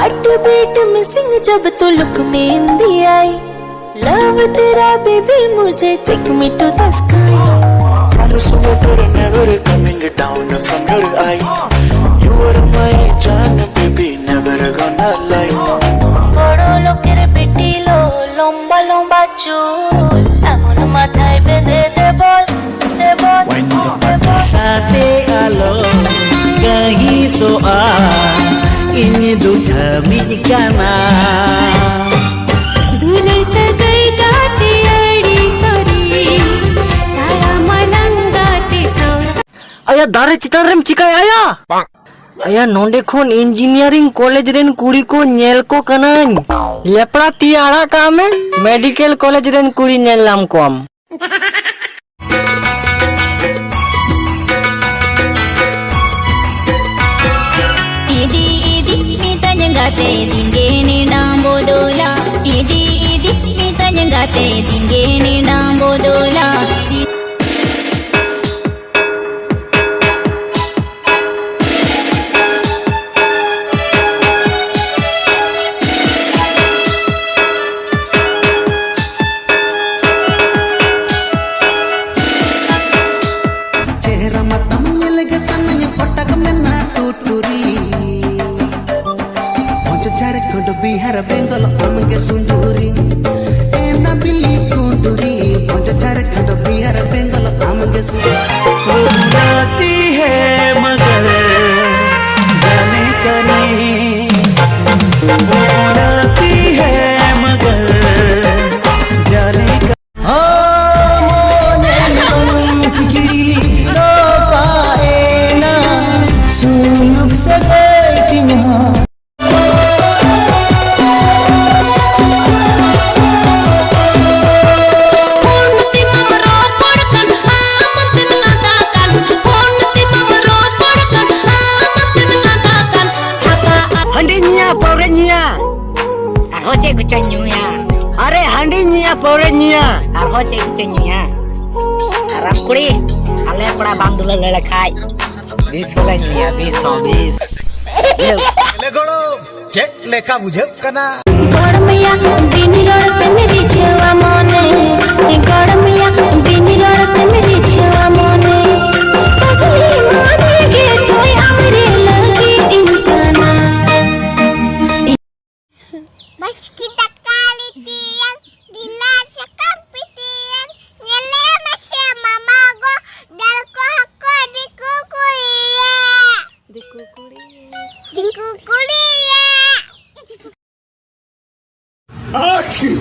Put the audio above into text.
Heart beat missing जब तो look में हिंदी आई लव तेरा बेबी मुझे take me to the sky Promise water never coming down from your eye You are my Jaan baby never gonna lie বড় লোকের বেটি লো লম্বা লম্বা চুল এমন মাথায় বেঁধে দে বল When the party Hati alo kahi soal ini duda mikana Dhular सगई गाते अड़ी सरी तारा मनंगाते सो Ayah dari Citarem cikai ayah. Ayah nonde khon engineering college ren kuri ko nyel ko kanan. Lepra tiara kame medical college ren kuri nyel lam kom. Idi mitanya gate tingge ni nambodola Idi mitanya gate tingge ni nambodola Cehra matam nyelega sananya kotak mena tuturi Onca cari kondo bihar bengal amge sunduri Ena bili kunduri Onca cari kondo bihar bengal amge sunduri Bundati hai magar jane kani Bundati hai magar jane kani Suluk sebaiknya Handinya porenya Arho cek kucanyuya are handinya porenya Arho cek kucanyuya Aram kuri ale kura bandula lele khai 20 hola nyuya 20 legolo cek leka bujak kana गड़मिया बिनी लड़ते मेरी छुआ मोने गड़मिया बिनी लड़ते मेरी छुआ मोने पगली माने के कोई हमरे लगी इनका ना Bas kita kali tiang dilar sekampitian nyele masih mamago dal ko hako di kukulia di kukulia Achi